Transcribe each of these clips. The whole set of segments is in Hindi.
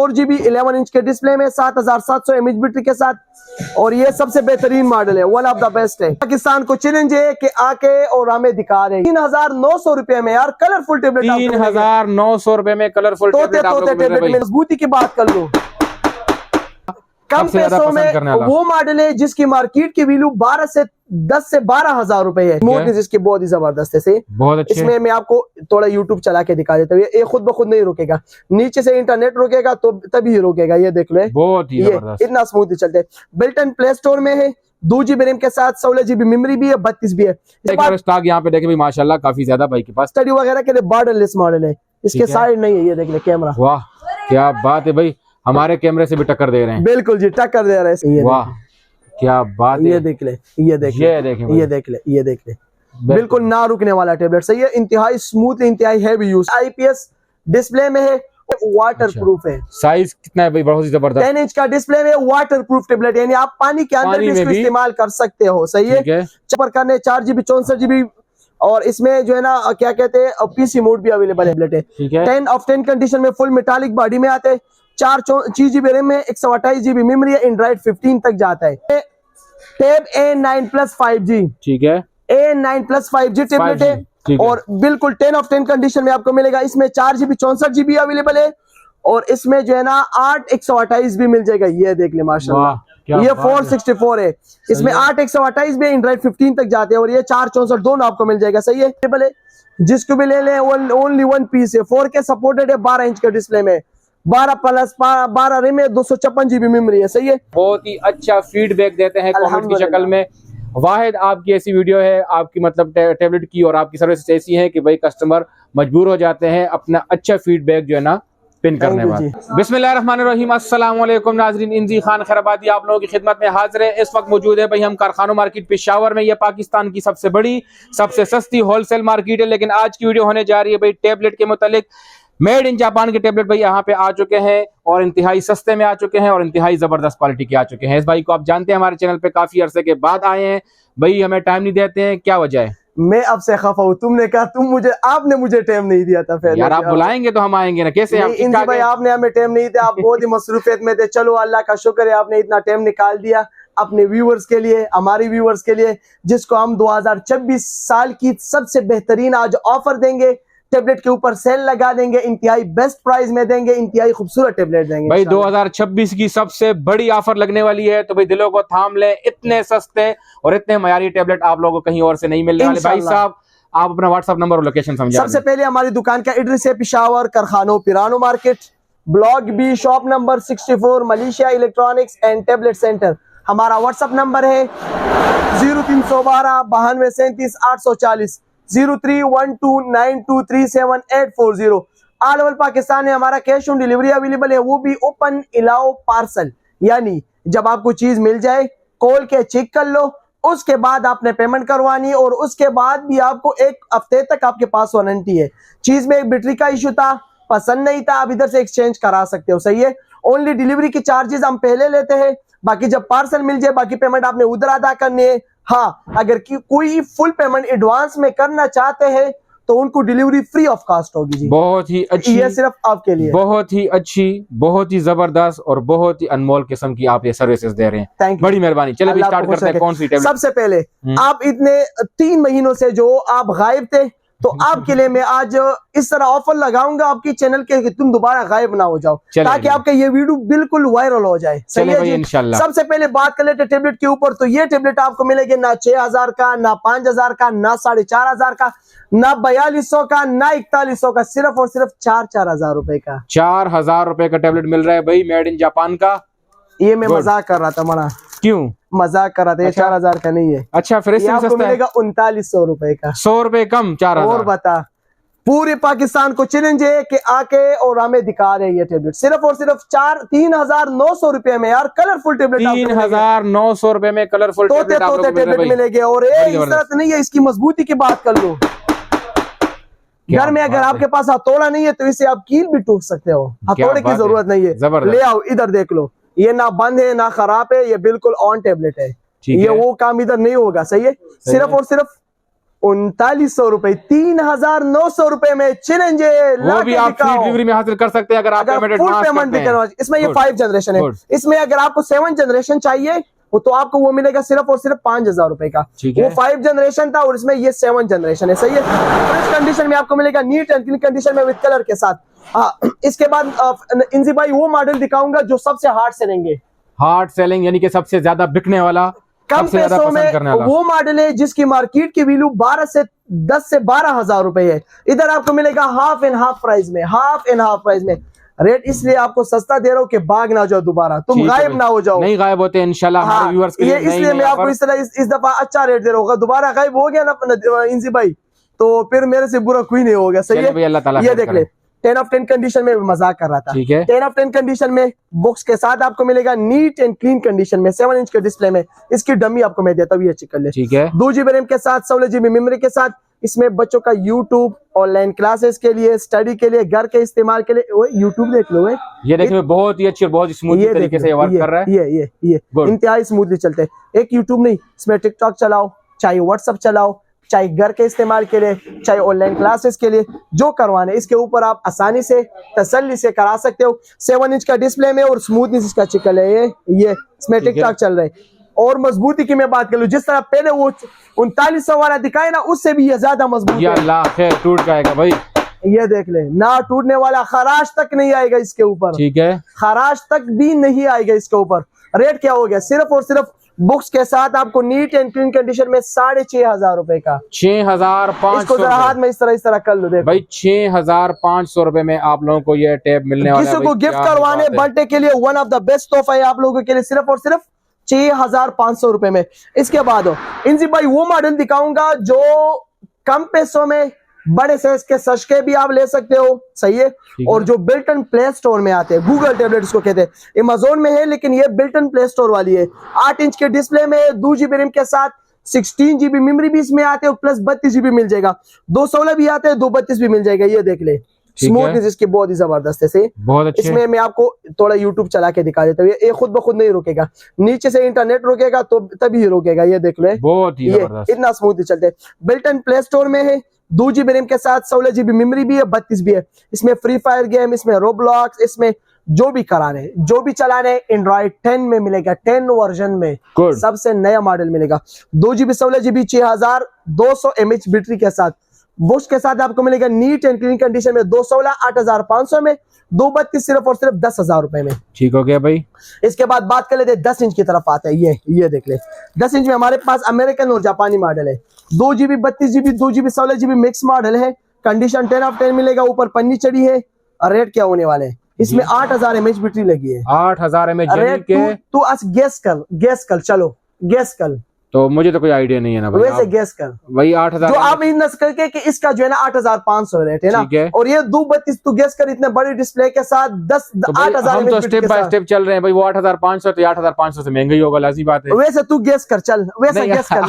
4GB 11 इंच के डिस्प्ले में 7700 mAh बैटरी के साथ, और ये सबसे बेहतरीन मॉडल है, वन ऑफ द बेस्ट है। पाकिस्तान को चैलेंज है कि आके और हमें दिखा दें 3900 रुपए में यार कलरफुल टेबलेट, 3900 रुपए में कलरफुल टेबलेट में मजबूती की बात कर लो। कम पैसों में वो मॉडल है जिसकी मार्केट की वैल्यू 10 से 12 हजार रुपए है। स्मूथनेस इसकी बहुत ही जबरदस्त है, बहुत अच्छे। इसमें मैं आपको थोड़ा यूट्यूब चला के दिखा देता हूँ, ये खुद ब खुद नहीं रुकेगा, नीचे से इंटरनेट रुकेगा तो तभी रुकेगा। ये देख लो, बहुत ही जबरदस्त, इतना स्मूथ चलते हैं। बिल्टन प्ले स्टोर में है, 2GB रैम के साथ, 16GB मेमोरी भी है, 32 भी है। स्टॉक यहाँ पे देखे भाई माशाल्लाह काफी ज्यादा भाई के पास। स्टडी वगैरह के लिए बॉर्डरलेस मॉडल है, इसके साइड नहीं है। ये देख ले कैमरा, वाह क्या बात है भाई, हमारे कैमरे से भी टक्कर दे रहे हैं। बिल्कुल जी, टक्कर दे रहे हैं। वाह क्या बात है, ये देख ले, ये देख ले, ये देख ले, ये देख ले, बिल्कुल ना रुकने वाला टेबलेट, सही है। इंतहाई स्मूथ, इंतहाई हैवी यूज, IPS डिस्प्ले में है, वाटर प्रूफ है। साइज कितना है भाई, बहुत ही जबरदस्त, 10 इंच का डिस्प्ले में, वाटर प्रूफ टेबलेट, यानी आप पानी के अंदर भी इसको इस्तेमाल कर सकते हो, सही है। चपर करने 4GB 64GB, और इसमें जो है ना क्या कहते हैं PC मोड भी अवेलेबल है। 10 ऑफ 10 कंडीशन में, फुल मेटालिक बॉडी में आते हैं, 4GB रैम में, 128GB मेमोरी है, एंड्रॉइड 15 तक जाता है। टैब A9+ 5G, ठीक है, A9+ 5G टेबलेट है, और बिल्कुल 10 ऑफ 10 कंडीशन में आपको मिलेगा। इसमें 4GB 64GB अवेलेबल है, और इसमें जो है ना 8 128 भी मिल जाएगा। ये देख ले माशाल्लाह, ये 464 है, इसमें 8 128 भी, एंड्रॉइड 15 तक जाते हैं, और ये 4 64 दोनों आपको मिल जाएगा, सही है। टेबल है, जिसको भी ले लें ओनली 1 पीस है। 4K सपोर्टेड है, 12 इंच के डिस्प्ले में, 12 रैम में, 256GB मेमोरी है, सही है। बहुत ही अच्छा फीडबैक देते हैं कमेंट की शक्ल में। वाहिद आपकी ऐसी वीडियो है, आपकी मतलब टेबलेट की, और आपकी सर्विस ऐसी है कि भाई कस्टमर मजबूर हो जाते हैं अपना अच्छा फीडबैक जो है ना पिन करने वाले। बिस्मिल्लाहिर्रहमानिर्रहीम, अस्सलाम वालेकुम नाजरीन, इंजी खान खैराबादी आप लोगों की खिदमत में हाजिर है। इस वक्त मौजूद है भाई हम कारखानों मार्केट पेशावर में। यह पाकिस्तान की सबसे बड़ी, सबसे सस्ती होलसेल मार्केट है। लेकिन आज की वीडियो होने जा रही है भाई टेबलेट के मुतालिक। मेड इन जापान के टेबलेट भाई यहाँ पे आ चुके हैं, और इंतहाई सस्ते में आ चुके हैं, और इंतहाई जबरदस्त क्वालिटी के आ चुके हैं। इस भाई को आप जानते हैं, हमारे चैनल पे काफी अरसे के बाद आए हैं भाई, हमें टाइम नहीं देते हैं, क्या वजह है? मैं अब से खफा हूँ, तुमने कहा आपने मुझे टाइम नहीं दिया था। फिर यार आप बुलाएंगे तो हम आएंगे ना, कैसे इंजी भाई आपने हमें टाइम नहीं दिया, आप बहुत ही मसरूफियत में थे। चलो अल्लाह का शुक्र है, आपने इतना टाइम निकाल दिया अपने व्यूअर्स के लिए, हमारी व्यूअर्स के लिए, जिसको हम 2026 साल की सबसे बेहतरीन आज ऑफर देंगे, टेबलेट के ऊपर सेल लगा देंगे, इंतहाई बेस्ट प्राइस में देंगे, इंतहाई खूबसूरत टेबलेट देंगे भाई। 2026 की सबसे बड़ी ऑफर लगने वाली है, तो भाई दिलों को थाम ले। इतने सस्ते और इतने मयारी टेबलेट आप लोगों को कहीं और से नहीं मिलने वाले। भाई साहब आप अपना व्हाट्सएप नंबर और लोकेशन समझा। सबसे पहले हमारी दुकान का एड्रेस है पेशावर कारखानों पिरानो market, block B, shop number 64, Malaysia electronics and tablet centre. हमारा व्हाट्सएप नंबर है 0312 92 37 840, 03129237 ऑल ओवर पाकिस्तान में हमारा कैश ऑन डिलीवरी अवेलेबल है, वो भी ओपन अलाउ पार्सल, यानी जब आपको चीज मिल जाए कॉल के चेक कर लो, उसके बाद आपने पेमेंट करवानी, और उसके बाद भी आपको 1 हफ्ते तक आपके पास वारंटी है। चीज में एक बैटरी का इशू था, पसंद नहीं था, आप इधर से एक्सचेंज करा सकते हो, सही है। ओनली डिलीवरी की चार्जेस हम पहले लेते हैं, बाकी जब पार्सल मिल जाए बाकी पेमेंट आपने उधर अदा करनी है। हाँ, अगर कोई फुल पेमेंट एडवांस में करना चाहते हैं तो उनको डिलीवरी फ्री ऑफ कॉस्ट होगी जी। बहुत ही अच्छी, ये सिर्फ आपके लिए, बहुत ही अच्छी, बहुत ही जबरदस्त और बहुत ही अनमोल किस्म की आप ये सर्विसेज दे रहे हैं। बड़ी मेहरबानी। चलिए स्टार्ट करते हैं। कौन सी टेबलेट? सबसे पहले आप इतने 3 महीनों से जो आप गायब थे, तो आपके लिए मैं आज इस तरह ऑफर लगाऊंगा आपकी चैनल के कि तुम दोबारा गायब ना हो जाओ, ताकि आपका ये वीडियो बिल्कुल वायरल हो जाए, सही है जी। इंशाल्लाह। सबसे पहले बात कर लेते टेबलेट के ऊपर, तो ये टेबलेट आपको मिलेगी ना 6000 का, ना 5000 का, ना 4500 का, ना 4200 का, ना 4100 का, सिर्फ और सिर्फ 4-4000 रुपए का। 4000 रुपए का टेबलेट मिल रहा है भाई, मेड इन जापान का। ये मैं मजाक कर रहा था मना, क्यों मजाक कर रहा था, ये 4000 का नहीं है। अच्छा, फिर इससे आपको मिलेगा 3900 रुपए का, 100 रुपए कम, 4000। और बता, पूरे पाकिस्तान को चैलेंज है कि आके और हमें दिखा रहे हैं ये टेबलेट, सिर्फ और सिर्फ 3900 रुपए में यार कलरफुल टेबलेट, 3900 रुपए में कलरफुल टेबलेट मिलेंगे। और इस तरह नहीं है, इसकी मजबूती की बात कर लो, घर में अगर आपके पास हथौड़ा नहीं है तो इसे आप कील भी टूट सकते हो, हथौड़े की जरूरत नहीं है। ले आओ, इधर देख लो, ये ना बंद है ना खराब है, ये बिल्कुल ऑन टेबलेट है, ये वो काम इधर नहीं होगा, सही है। सिर्फ और सिर्फ 3900 रुपए, 3900 रुपए में चैलेंज वो भी आप फ्री डिलीवरी में हासिल कर सकते हैं अगर आप फुल पेमेंट भी करवा। इसमें ये 5 जनरेशन है, इसमें अगर आपको 7 जनरेशन चाहिए तो आपको वो मिलेगा सिर्फ और सिर्फ 5000 रुपए का। वो 5 जनरेशन था और इसमें ये 7 जनरेशन है, सही है। फ्रेश कंडीशन में आपको मिलेगा, नीट एंड क्लीन कंडीशन में विद कलर के साथ। हाँ, इसके बाद इंजी भाई वो मॉडल दिखाऊंगा जो सबसे हार्ड सेलिंग यानी कि सबसे ज्यादा बिकने वाला, कम पैसों में वो मॉडल है जिसकी मार्केट की वैल्यू 10 से 12 हजार रुपए है। इधर आपको मिलेगा हाफ एंड हाफ प्राइस में। रेट इसलिए आपको सस्ता दे रहा हूँ कि भाग ना जाओ दोबारा, तुम गायब ना हो जाओ। नहीं गायब होते इंशाल्लाह हमारे व्यूअर्स के लिए। इसलिए मैं आपको इस तरह इस दफा अच्छा रेट दे रहा हूँ। दोबारा गायब हो गया ना इंजी भाई तो फिर मेरे से बुरा कोई नहीं होगा, सही है। ये देख ले 10 ऑफ 10 कंडीशन में मजाक कर रहा था। 10 ऑफ 10 कंडीशन में बॉक्स के साथ आपको मिलेगा नीट एंड क्लीन कंडीशन में 7 इंच के डिस्प्ले में। इसकी डमी आपको मैं देता हूँ, ये चेक कर ले। 2 GB रैम के साथ 16 GB मेमोरी के साथ। इसमें बच्चों का यूट्यूब, ऑनलाइन क्लासेस के लिए, स्टडी के लिए, घर के इस्तेमाल के लिए। यूट्यूब देख लो, ये देखने में बहुत ही अच्छी और बहुत स्मूथ तरीके से वर्क कर रहा है। ये इंतहाई स्मूथली चलते हैं। एक यूट्यूब नहीं, इसमें टिकटॉक चलाओ, चाहे व्हाट्सएप चलाओ, चाहे घर के इस्तेमाल के लिए, चाहे ऑनलाइन क्लासेस के लिए, जो करवाने इसके ऊपर आप आसानी से तसल्ली से करा सकते हो। 7 इंच का डिस्प्ले में और स्मूथनेस इसका चिकल है। ये इसमें टिकटॉक चल रहे हैं। और मजबूती की मैं बात कर लूं, जिस तरह पहले वो 3900 वाला दिखाए ना, उससे भी ये ज्यादा मजबूत है। टूट जाएगा भाई, ये देख ले, ना टूटने वाला, खराश तक नहीं आएगा इसके ऊपर। ठीक है, खराश तक भी नहीं आएगा इसके ऊपर। रेट क्या हो गया? सिर्फ और सिर्फ बुक्स के साथ आपको नीट एंड क्लीन कंडीशन में 6500 रुपए का। 6500 हाथ में इस तरह कर लो, देखो भाई 6500 रुपए में आप लोगों को ये टैब मिलने वाला है। किसी को गिफ्ट करवाने बर्थडे के लिए वन ऑफ द बेस्ट तोहफा है आप लोगों के लिए, सिर्फ और सिर्फ 6500 रुपए में। इसके बाद इंजी भाई वो मॉडल दिखाऊंगा जो कम पैसों में बड़े साइज के सस्ते भी आप ले सकते हो, सही है। और जो बिल्टन प्ले स्टोर में आते हैं, गूगल टैबलेट इसको कहते हैं, अमेज़न में है लेकिन ये बिल्टन प्ले स्टोर वाली है। 8 इंच के डिस्प्ले में 2 GB रैम के साथ 16 GB मेमोरी भी इसमें आते हैं और प्लस 32 GB मिल जाएगा। 216 भी आते हैं, 232 भी मिल जाएगा। ये देख ले, स्मूथनेस इसकी बहुत ही जबरदस्त है, बहुत अच्छे। इसमें मैं आपको थोड़ा यूट्यूब चला के दिखा देता हूँ। ये खुद ब खुद नहीं रुकेगा, नीचे से इंटरनेट रुकेगा तो तभी रुकेगा। ये देख ले, बहुत ही जबरदस्त, इतना स्मूथली चलते हैं। बिल्टन प्ले स्टोर में है, 2 GB रैम के साथ 16 GB मेमोरी भी है, 32 भी है। इसमें फ्री फायर गेम, इसमें रोब्लॉक्स, इसमें जो भी कराने, जो भी चलाने, एंड्रॉइड 10 में मिलेगा, 10 वर्जन में सबसे नया मॉडल मिलेगा। 2 GB 16 GB 6200 mAh बैटरी के साथ। बुक्स के साथ आपको मिलेगा नीट एंड क्लीन कंडीशन में 216 8500 में, 232 सिर्फ और सिर्फ 10,000 रुपए में। ठीक हो गया भाई। इसके बाद बात कर लेते हैं 10 इंच की तरफ आते हैं। ये देख ले, 10 इंच में हमारे पास अमेरिकन और जापानी मॉडल है। 2 GB 32 GB 2 GB 16 GB mix model है। कंडीशन 10 ऑफ 10 मिलेगा, ऊपर पन्नी चढ़ी है। और रेट क्या होने वाले हैं? इसमें 8000 mAh बैटरी लगी है। 8000 mAh। तू आज गेस कर, चलो गेस कर। तो मुझे तो कोई आइडिया नहीं है ना भाई, वैसे गेस कर। वही 8000 जो आप नस करके कि इसका जो है ना 8500 रेट है ना, और ये 232 तू गेस कर, इतने बड़े डिस्प्ले के साथ 8000। हम तो स्टेप बाय स्टेप चल रहे हैं भाई। वो 8500 तो 8500 से महंगा ही होगा, लाज़मी बात है। वैसे तू गेस कर, चल वैसे गेस कर।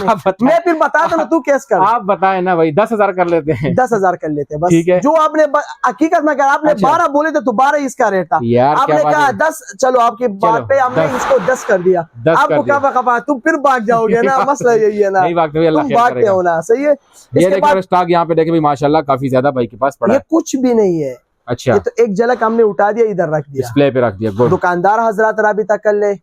मैं फिर बता दूं, तू गेस कर। आप बताए ना भाई, 10,000 कर लेते हैं। 10,000 कर लेते हैं बस। ठीक है, जो आपने हकीकत में कहा, आपने 12 बोले थे तो 12 इसका रेट था। आपने कहा 10, चलो आपकी बात पे हमने इसको 10 कर दिया। आपको क्या खबर, तुम फिर भाग जाओगे ना, मसला यही है ना। नहीं भागते हुए, अल्लाह खैर करेगा। होना सही है। ये देखिए स्टॉक यहाँ पे देखे भाई, माशाल्लाह काफी ज्यादा भाई के पास पड़ा है। ये कुछ भी नहीं है। अच्छा, ये तो एक झलक हमने उठा दिया, इधर रख दिया, डिस्प्ले पे रख दिया। दुकानदार हजरात राबिता कर ले,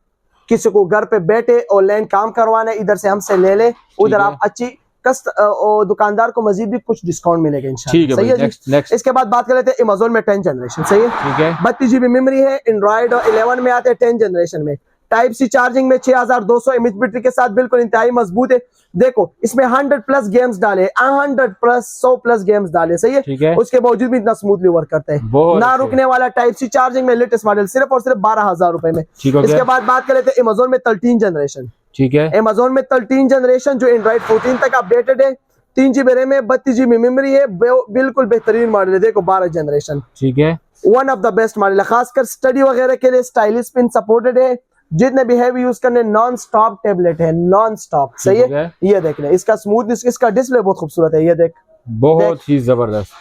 किसी को घर पे बैठे ऑनलाइन काम करवाना है, इधर से हमसे ले ले, उधर आप अच्छी दुकानदार को मजीद भी कुछ डिस्काउंट मिलेगा इंशाल्लाह। सही है जी। नेक्स्ट इसके बाद बात कर लेते हैं अमेज़न में 10 जनरेशन। सही है, ठीक है। 32 GB मेमोरी है, एंड्रॉइड 11 में आते हैं 10 जनरेशन में। टाइप सी चार्जिंग में 6200 mAh बैटरी के साथ, बिल्कुल इंतहाई मजबूत है। देखो इसमें 100+ गेम्स डाले, 100+ गेम्स डाले, सही है। उसके बावजूद भी इतना स्मूथली वर्क करते हैं, ना रुकने वाला। टाइप सी चार्जिंग में लेटेस्ट मॉडल, सिर्फ और सिर्फ 12,000 रुपए में। इसके बाद बात कर लेते हैं अमेज़न में 13 जनरेशन। ठीक है, अमेज़न में 13 जनरेशन जो एंड्रॉइड 14 तक अपडेटेड है। 3 GB रैम है, 32 GB मेमोरी है, बिल्कुल बेहतरीन मॉडल है। देखो 12 जनरेशन, ठीक है, one of the best model है। खासकर स्टडी वगैरह के लिए स्टाइलिश पिन सपोर्टेड है। जितने भी हैवी यूज करने, नॉन स्टॉप टेबलेट है, नॉन स्टॉप। सही है। ये देख ले, इसका स्मूथनेस, इसका डिस्प्ले बहुत खूबसूरत है। ये देख, बहुत ही जबरदस्त।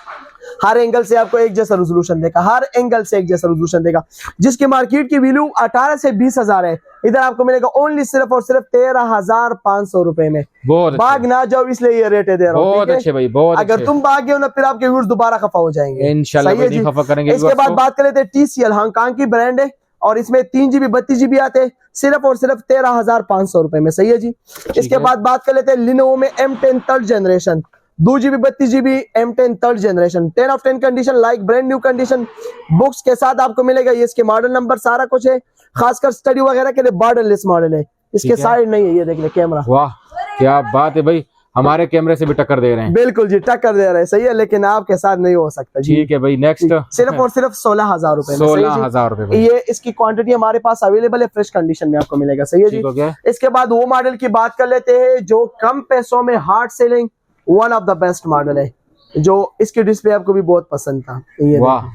हर एंगल से आपको एक जैसा रेजोल्यूशन देगा, हर एंगल से एक जैसा रेजोल्यूशन देगा। जिसकी मार्केट की वैल्यू 18 से 20 हजार है, इधर आपको मिलेगा ओनली सिर्फ और सिर्फ 13,500 रुपए में। बहुत भाग ना जाओ इसलिए ये रेट दे रहा हूँ। बहुत अच्छे भाई, बहुत अगर तुम भाग गए हो ना फिर आपके व्यूअर्स दोबारा खफा हो जाएंगे। इंशाल्लाह नहीं खफा करेंगे। इसके बाद बात कर लेते हैं TCL, हांगकांग की ब्रांड है और इसमें 3 GB 32 GB आते हैं सिर्फ और सिर्फ 13,500 रुपए में। सही है जी। इसके बाद बात कर लेते हैं लिनोवो में M10 3rd generation, 2 GB 32 GB M10 3rd generation, 10 of 10 condition, like brand new condition, books के साथ आपको मिलेगा। ये इसके मॉडल नंबर सारा कुछ है, खासकर स्टडी वगैरह के लिए बॉर्डरलेस मॉडल है। इसके साइड नहीं है, ये देख ले कैमरा। वाह क्या बात है भाई, हमारे कैमरे से भी टक्कर दे रहे हैं। बिल्कुल जी टक्कर दे रहे हैं। सही है, लेकिन आपके साथ नहीं हो सकता जी। ठीक है भाई, नेक्स्ट सिर्फ और सिर्फ 16,000 रुपए में। 16,000 रुपए। ये इसकी क्वांटिटी हमारे पास अवेलेबल है, फ्रेश कंडीशन में आपको मिलेगा। सही है जी। इसके बाद वो मॉडल की बात कर लेते हैं जो कम पैसों में hard selling one of the best model है, जो इसकी डिस्प्ले आपको भी बहुत पसंद था। ये वाह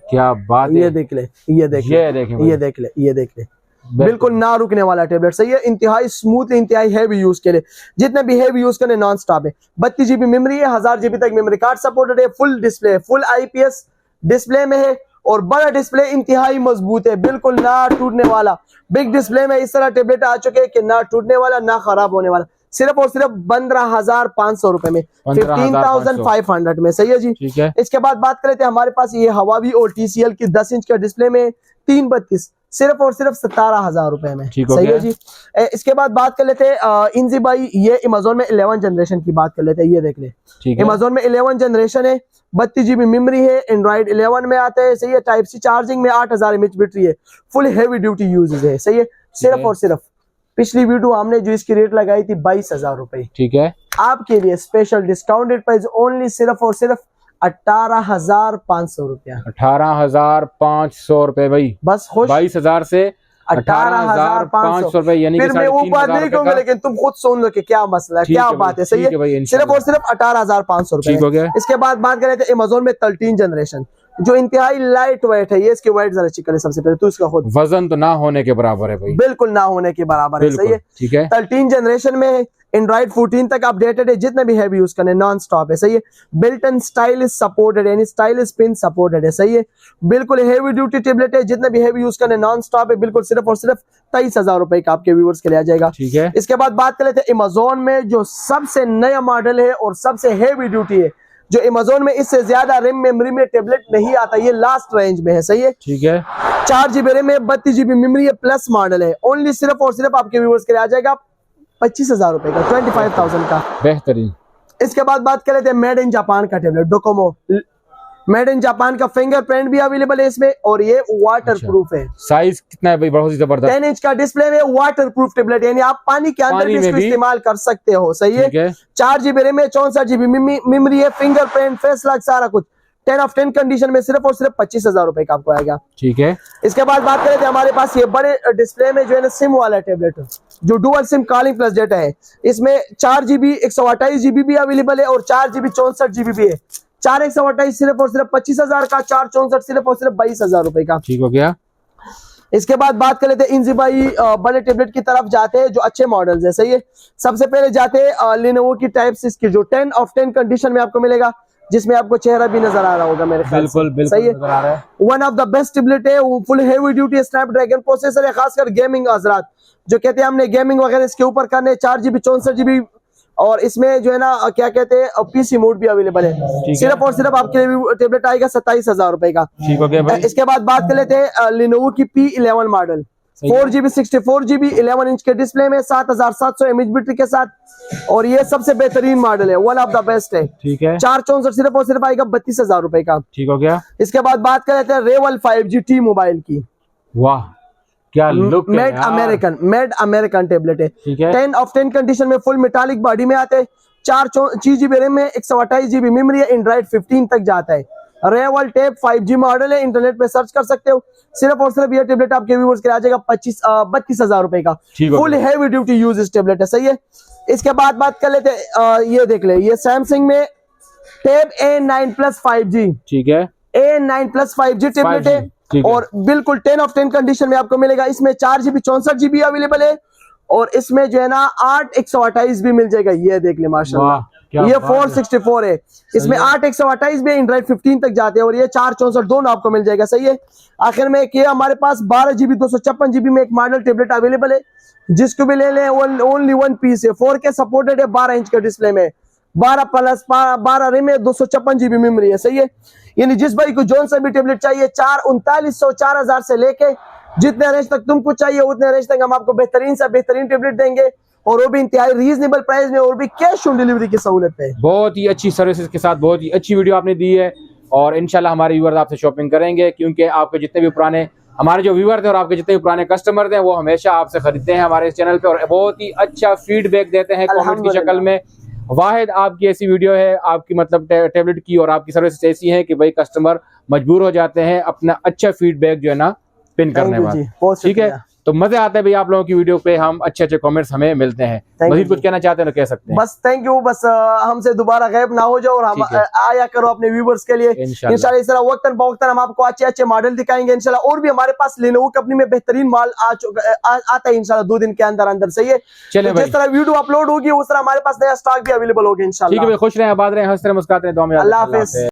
क्या बात है, ये देख ले, ये देख ले, ये देख ले, ये देख ले, बिल्कुल ना रुकने वाला टेबलेट। सही है, इंतहाई स्मूथ, इंतहाई हैवी यूज के लिए, जितने भी हैवी यूज करने नॉन स्टॉप है। 32 GB मेमोरी है, 1000 GB तक मेमोरी कार्ड सपोर्टेड है, full display, full IPS display में है और बड़ा डिस्प्ले इंतहाई मजबूत है, बिल्कुल ना टूटने वाला। बिग डिस्प्ले में इस तरह टेबलेट आ चुके हैं कि ना टूटने वाला ना खराब होने वाला। सिर्फ और सिर्फ 15,500 रुपए में, 15,500 में। सही है जी। ठीक है। इसके बाद बात करें तो हमारे पास ये हवावी और TCL की 10 इंच का डिस्प्ले में 332 सिर्फ और सिर्फ 17,000 रुपए में। सही है जी। इसके बाद बात कर लेते हैं इंजी भाई, ये अमेज़न में 11 जनरेशन की बात कर लेते हैं। ये देख ले, अमेज़न में 11 जनरेशन है, 32 GB मेमोरी है, एंड्रॉइड 11 में आता है। सही है, टाइप सी चार्जिंग में, 8000 mAh बैटरी है, फुल हैवी ड्यूटी यूज है। सही है, सिर्फ और सिर्फ पिछली वीडियो हमने जो इसकी रेट लगाई थी 22,000 रुपए, ठीक है, आपके लिए स्पेशल डिस्काउंटेड प्राइस ओनली सिर्फ और सिर्फ 18,500 रुपया। 18,500 रुपए भाई, बस खुश। 22,000 से 18,500 रुपए, यानी फिर मैं वो बात नहीं कहूंगा, लेकिन तुम खुद सुन लो कि क्या मसला है, क्या बात है। सही है, सिर्फ और सिर्फ 18,500 रुपए। इसके बाद बात करें तो अमेज़न में 13 जनरेशन जो इंतहाई लाइट वेट है। ये इसकी वेट जरा चेक करें सबसे पहले तो इसका खुद वजन तो ना होने के बराबर है भाई, बिल्कुल ना होने के बराबर है। सही है, ठीक है। 13 जनरेशन में एंड्रॉइड 14 तक अपडेटेड है, जितने भी हैवी यूज करने नॉन स्टॉप है। सही है, बिल्ट इन स्टाइलिश सपोर्टेड है, यानी स्टाइलिश पिन सपोर्टेड है। सही है, बिल्कुल हैवी ड्यूटी टेबलेट है, जितने भी हैवी यूज करने नॉन स्टॉप है। बिल्कुल सिर्फ और सिर्फ 23,000 रुपए का आपके व्यूअर्स के लिए आ जाएगा। ठीक है। इसके बाद बात कर लेते हैं अमेज़न में जो सबसे नया मॉडल है और सबसे हैवी ड्यूटी है, जो अमेज़न में इससे ज्यादा रैम मेमोरी में टेबलेट नहीं आता, ये लास्ट रेंज में है। सही है, ठीक है। 4 GB रैम है, 32 GB मेमोरी है, प्लस मॉडल है। ओनली सिर्फ और सिर्फ आपके व्यूअर्स के लिए आ जाएगा 25,000 रुपए का, 25,000 का, बेहतरीन। इसके बाद बात कर लेते हैं मेड इन जापान का tablet, Docomo made in Japan का, फिंगरप्रिंट भी अवेलेबल है इसमें और ये वाटर प्रूफ है। साइज कितना है भाई? बहुत ही जबरदस्त, 10 इंच का डिस्प्ले में, वाटर प्रूफ टेबलेट, यानी आप पानी के अंदर भी इसको इस्तेमाल कर सकते हो। सही है, 4 GB रैम है, 64 GB मेमोरी है, फिंगरप्रिंट, फेस लॉक, सारा कुछ 10 of 10 कंडीशन में सिर्फ और सिर्फ 25,000 रुपए का आपको आएगा। ठीक है। इसके बाद बात करें तो हमारे पास ये बड़े डिस्प्ले में जो है ना सिम वाला टेबलेट जो dual SIM calling plus data है, इसमें 4 GB 128 GB भी अवेलेबल है और 4 GB 64 GB भी है। 4 128 सिर्फ और सिर्फ 25,000 का, 4 64 सिर्फ और सिर्फ 22,000 रुपए का। ठीक हो गया। इसके बाद बात कर लेते हैं इंजी भाई बड़े टेबलेट की तरफ जाते हैं जो अच्छे मॉडल्स है। सही है, सबसे पहले जाते हैं लिनोवो की टाइप 6 की जो 10 of 10 कंडीशन में आपको मिलेगा, जिसमें आपको चेहरा भी नजर आ रहा होगा मेरे ख्याल से। बिल्कुल सही है, नजर आ रहा है। One of the best tablet है, full heavy duty Snapdragon processor है, खासकर गेमिंग हजरात जो कहते हैं हमने गेमिंग वगैरह इसके ऊपर करने, 4 GB 64 GB और इसमें जो है ना क्या कहते हैं PC मोड भी अवेलेबल है। सिर्फ और सिर्फ आपके लिए टेबलेट आएगा 27,000 रुपए का। ठीक हो गया भाई। इसके बाद बात कर लेते हैं लिनोवो की P11 model, 4 GB 64 GB 11 inch के डिस्प्ले में, 7700 mAh बैटरी के साथ और ये सबसे बेहतरीन मॉडल है, वन ऑफ द बेस्ट है। ठीक है। 4 64 सिर्फ और सिर्फ आएगा 32,000 रुपए का। ठीक हो गया। इसके बाद बात कर लेते हैं रेवल 5G T मोबाइल की। वाह क्या लुक है, मेड अमेरिकन टेबलेट है। 10 of 10 कंडीशन में, फुल मेटालिक बॉडी में आते हैं, 4 GB रैम में, 128 GB मेमोरी है, एंड्रॉइड 15 तक जाता है। रेवल टेप 5G मॉडल है, इंटरनेट पे सर्च कर सकते हो। सिर्फ और सिर्फ ये टेबलेट आपके व्यूअर्स के लिए आ जाएगा 32,000 रुपए का। फुल हैवी ड्यूटी यूज इस टेबलेट है। सही है। इसके बाद बात कर लेते ये देख ले, ये सैमसंग में टेब A9 Plus 5G। ठीक है, A9 Plus 5G टेबलेट है और बिल्कुल 10 of 10 कंडीशन में आपको मिलेगा। इसमें 4 GB 64 GB अवेलेबल है और इसमें जो है ना 8 128 भी मिल जाएगा। ये देख ले माशाल्लाह, क्या ये बात है। 464 है, इसमें 8 128 भी एंड्रॉइड 15 तक जाते हैं और ये 464 दोनों आपको मिल जाएगा। सही है। आखिर में एक ये हमारे पास 12 GB 256 GB में एक मॉडल टेबलेट अवेलेबल है, जिसको भी ले लें ओनली 1 पीस है। 4K सपोर्टेड है, 12 इंच के डिस्प्ले में, 12 प्लस 12 रैम है, 256 GB मेमोरी है। सही है। यानी जिस भाई को जोन सा भी टेबलेट चाहिए 4900 4000 से लेके जितने रेंज तक तुमको चाहिए उतने रेंज तक हम आपको बेहतरीन सा बेहतरीन टेबलेट देंगे, और वो भी इंतहाई रीजनेबल प्राइस में, और भी कैश ऑन डिलीवरी की सहूलत है। बहुत ही अच्छी सर्विसेज के साथ बहुत ही अच्छी वीडियो आपने दी है, और इंशाल्लाह हमारे व्यूअर्स आपसे शॉपिंग करेंगे, क्योंकि आपके जितने भी पुराने हमारे जो व्यूअर थे और आपके जितने भी पुराने कस्टमर थे वो हमेशा आपसे खरीदते हैं हमारे इस चैनल पे, और बहुत ही अच्छा फीडबैक देते हैं कमेंट की शक्ल में। वाहिद आपकी ऐसी वीडियो है, आपकी मतलब टेबलेट की और आपकी सर्विस ऐसी है कि भाई कस्टमर मजबूर हो जाते हैं अपना अच्छा फीडबैक जो है ना पिन करने में। ठीक है, तो मजे आते हैं भाई आप लोगों की वीडियो पे, हम अच्छे अच्छे कमेंट्स हमें मिलते हैं। मजीद कुछ कहना चाहते हैं तो कह सकते हैं। बस थैंक यू, बस हमसे दोबारा गायब ना हो जाओ, और हम आया करो अपने व्यूवर्स के लिए इंशाल्लाह। इस तरह वक्तन बवक्तन हम आपको अच्छे अच्छे मॉडल दिखाएंगे इंशाल्लाह, और भी हमारे पास लेनोवो कंपनी में बेहतरीन माल आता है इंशाल्लाह 2 दिन के अंदर अंदर। सही है। चलिए जिस तरह वीडियो अपलोड होगी उस तरह हमारे पास नया स्टॉक भी अवेलेबल होगा इंशाल्लाह। ठीक है भाई, खुश रहें, आबाद रहें, हंसते रहें, मुस्कुराते रहें, दुआ में याद रखें। अल्लाह हाफिज।